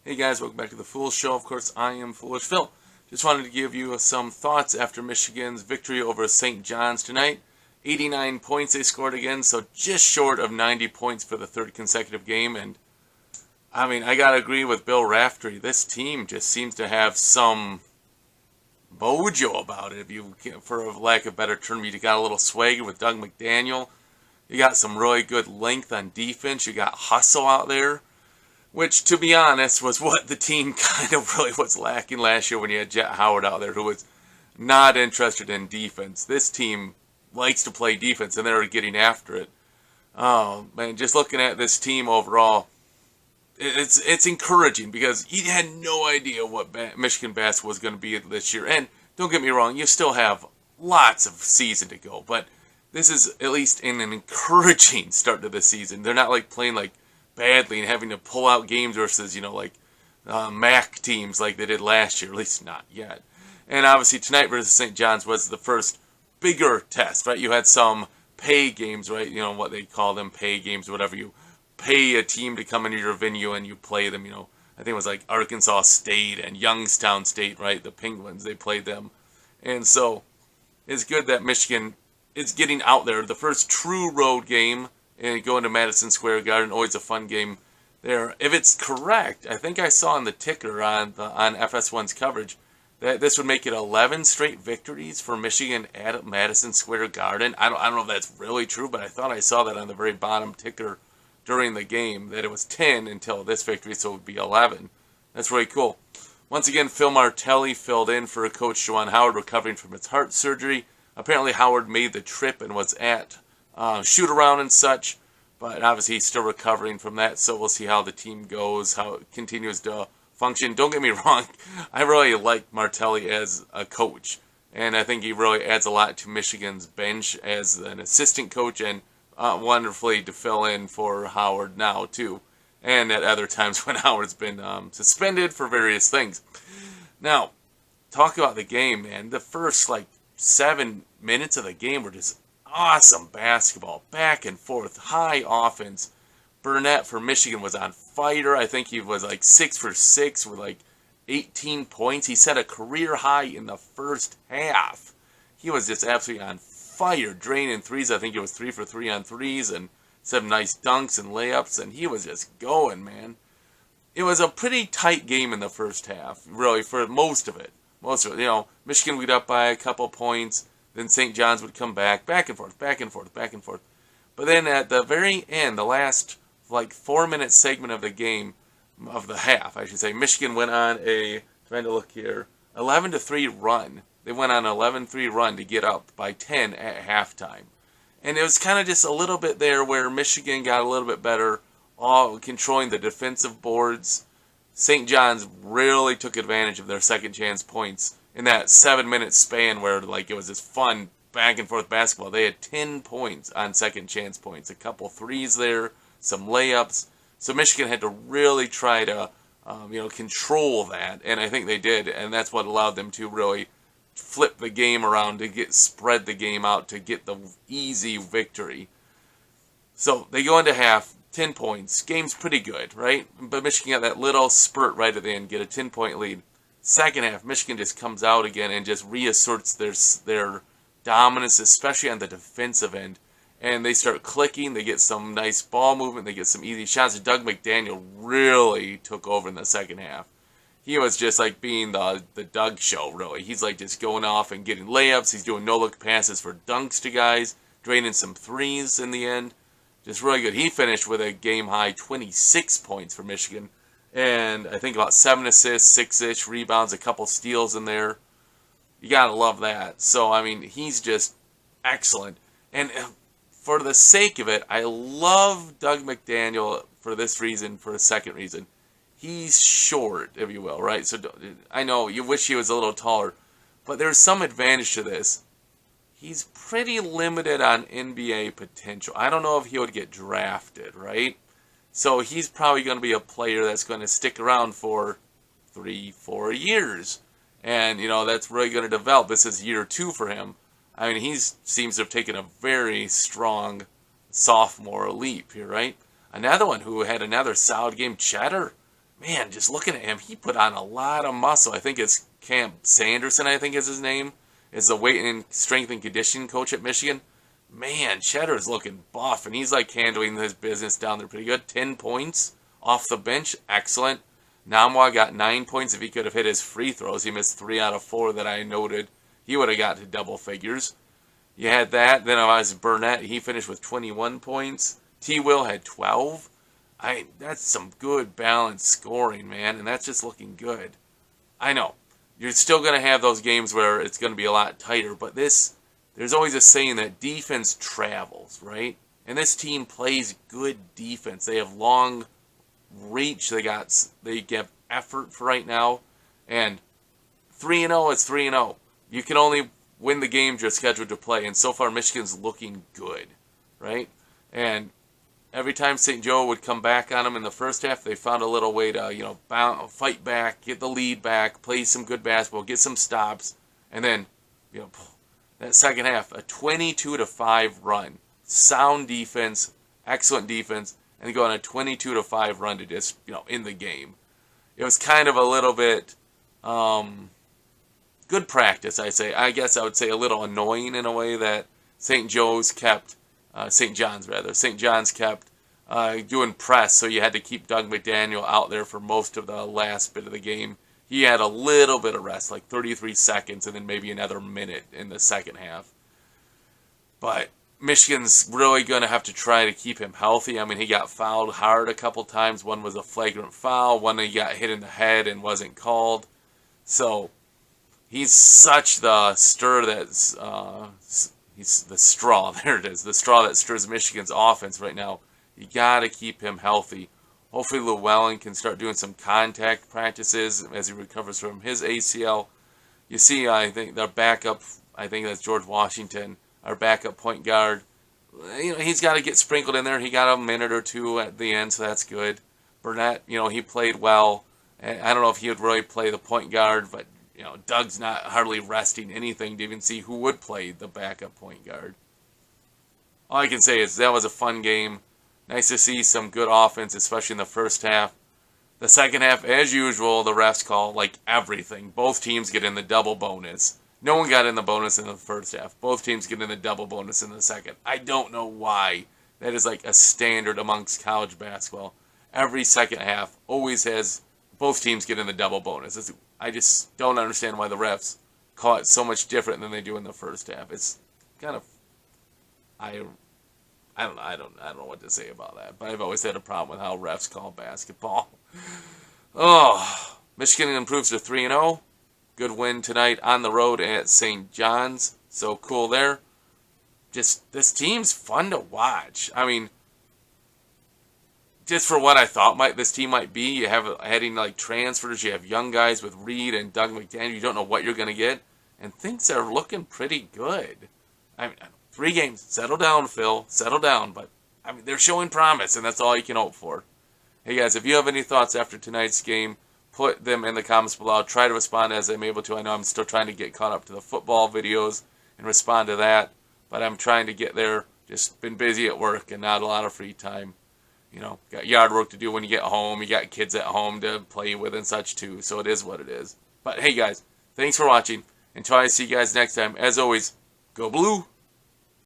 Hey guys, welcome back to the Foolish Show. Of course, I am Foolish Phil. Just wanted to give you some thoughts after Michigan's victory over St. John's tonight. 89 points they scored again, so just short of 90 points for the third consecutive game. And I gotta agree with Bill Raftery. This team just seems to have some mojo about it. If you, for lack of a better term, you got a little swagger with Doug McDaniel. You got some really good length on defense. You got hustle out there, which, to be honest, was what the team kind of really was lacking last year when you had Jet Howard out there, who was not interested in defense. This team likes to play defense, and they're getting after it. Oh, man, just looking at this team overall, it's encouraging because you had no idea what Michigan basketball was going to be this year. And don't get me wrong, you still have lots of season to go, but this is at least an encouraging start to the season. They're not like playing like badly and having to pull out games versus, MAC teams like they did last year, at least not yet. And obviously tonight versus St. John's was the first bigger test, right? You had some pay games, right? You know, what they call them, pay games, whatever. You pay a team to come into your venue and you play them, I think it was like Arkansas State and Youngstown State, right? The Penguins, they played them. And so it's good that Michigan is getting out there. The first true road game and going to Madison Square Garden, always a fun game there. If it's correct, I think I saw on the ticker on FS1's coverage that this would make it 11 straight victories for Michigan at Madison Square Garden. I don't know if that's really true, but I thought I saw that on the very bottom ticker during the game, that it was 10 until this victory, so it would be 11. That's really cool. Once again, Phil Martelli filled in for Coach Juwan Howard, recovering from his heart surgery. Apparently Howard made the trip and was at shoot-around and such, but obviously he's still recovering from that, so we'll see how the team goes, how it continues to function. Don't get me wrong, I really like Martelli as a coach, and I think he really adds a lot to Michigan's bench as an assistant coach, and wonderfully to fill in for Howard now too, and at other times when Howard's been suspended for various things. Now, talk about the game, man. The first 7 minutes of the game were just awesome basketball, back and forth, high offense. Burnett for Michigan was on fire. I think he was 6 for 6 with 18 points. He set a career high in the first half. He was just absolutely on fire, draining threes. I think he was 3 for 3 on threes and some nice dunks and layups, and he was just going, man. It was a pretty tight game in the first half, really, for most of it. Michigan would get up by a couple points, then St. John's would come back and forth, back and forth, back and forth. But then at the very end, the last 4-minute segment of the game, of the half, I should say, Michigan went on a, trying to look here, 11-3 run. They went on an 11-3 run to get up by 10 at halftime. And it was kind of just a little bit there where Michigan got a little bit better, all controlling the defensive boards. St. John's really took advantage of their second chance points in that 7-minute span where it was this fun back and forth basketball. They had 10 points on second chance points, a couple threes there, some layups. So Michigan had to really try to control that, and I think they did, and that's what allowed them to really flip the game around, to spread the game out, to get the easy victory. So they go into half, 10 points. Game's pretty good, right? But Michigan got that little spurt right at the end, get a 10-point lead. Second half, Michigan just comes out again and just reasserts their dominance, especially on the defensive end. And they start clicking. They get some nice ball movement. They get some easy shots. Doug McDaniel really took over in the second half. He was just being the Doug show, really. He's just going off and getting layups. He's doing no-look passes for dunks to guys, draining some threes in the end. Just really good. He finished with a game-high 26 points for Michigan. And I think about 7 assists, 6-ish rebounds, a couple steals in there. You gotta love that. So, he's just excellent. And for the sake of it, I love Doug McDaniel for this reason, for a second reason. He's short, if you will, right? So I know you wish he was a little taller, but there's some advantage to this. He's pretty limited on NBA potential. I don't know if he would get drafted, right? So he's probably going to be a player that's going to stick around for 3-4 years. And, that's really going to develop. This is year 2 for him. He seems to have taken a very strong sophomore leap here, right? Another one who had another solid game, Cheddar. man, just looking at him, he put on a lot of muscle. I think it's Camp Sanderson, I think is his name, is the weight and strength and conditioning coach at Michigan. Man, Cheddar's looking buff, and he's like handling his business down there pretty good. 10 points off the bench, excellent. Namwa got 9 points if he could have hit his free throws. He missed 3 out of 4 that I noted. He would have got to double figures. You had that. Then I was Burnett. He finished with 21 points. T. Will had 12. That's some good balanced scoring, man, and that's just looking good. I know. You're still going to have those games where it's going to be a lot tighter, but there's always a saying that defense travels, right? And this team plays good defense. They have long reach. They give effort for right now, and 3-0 is 3-0. You can only win the games you're scheduled to play, and so far Michigan's looking good, right? And every time St. Joe would come back on them in the first half, they found a little way to, fight back, get the lead back, play some good basketball, get some stops, and then, that second half, a 22-5 run, sound defense, excellent defense, and they go on a 22-5 run to just, in the game. It was kind of a little bit good practice, I guess I would say a little annoying in a way that St. John's kept doing press, so you had to keep Doug McDaniel out there for most of the last bit of the game. He had a little bit of rest, like 33 seconds, and then maybe another minute in the second half. But Michigan's really going to have to try to keep him healthy. I mean, he got fouled hard a couple times. One was a flagrant foul. One he got hit in the head and wasn't called. So he's such the stir that's he's the straw. There it is, the straw that stirs Michigan's offense right now. You got to keep him healthy. Hopefully Llewellyn can start doing some contact practices as he recovers from his ACL. You see, I think their backup, I think that's George Washington, our backup point guard. He's got to get sprinkled in there. He got a minute or two at the end, so that's good. Burnett, he played well. I don't know if he would really play the point guard, but Doug's not hardly resting anything to even see who would play the backup point guard. All I can say is that was a fun game. Nice to see some good offense, especially in the first half. The second half, as usual, the refs call like everything. Both teams get in the double bonus. No one got in the bonus in the first half. Both teams get in the double bonus in the second. I don't know why. That is like a standard amongst college basketball. Every second half always has both teams get in the double bonus. I just don't understand why the refs call it so much different than they do in the first half. It's kind of, I don't know what to say about that. But I've always had a problem with how refs call basketball. Oh, Michigan improves to 3-0. Good win tonight on the road at St. John's. So cool there. Just, this team's fun to watch. I mean, just for what I thought this team might be, you have adding like transfers, you have young guys with Reed and Doug McDaniel. You don't know what you're going to get. And things are looking pretty good. I mean, 3 games. Settle down, Phil. Settle down. But, I mean, they're showing promise, and that's all you can hope for. Hey, guys, if you have any thoughts after tonight's game, put them in the comments below. I'll try to respond as I'm able to. I know I'm still trying to get caught up to the football videos and respond to that. But I'm trying to get there. Just been busy at work and not a lot of free time. Got yard work to do when you get home. You got kids at home to play with and such, too. So it is what it is. But, hey, guys, thanks for watching. Until I see you guys next time, as always, go blue.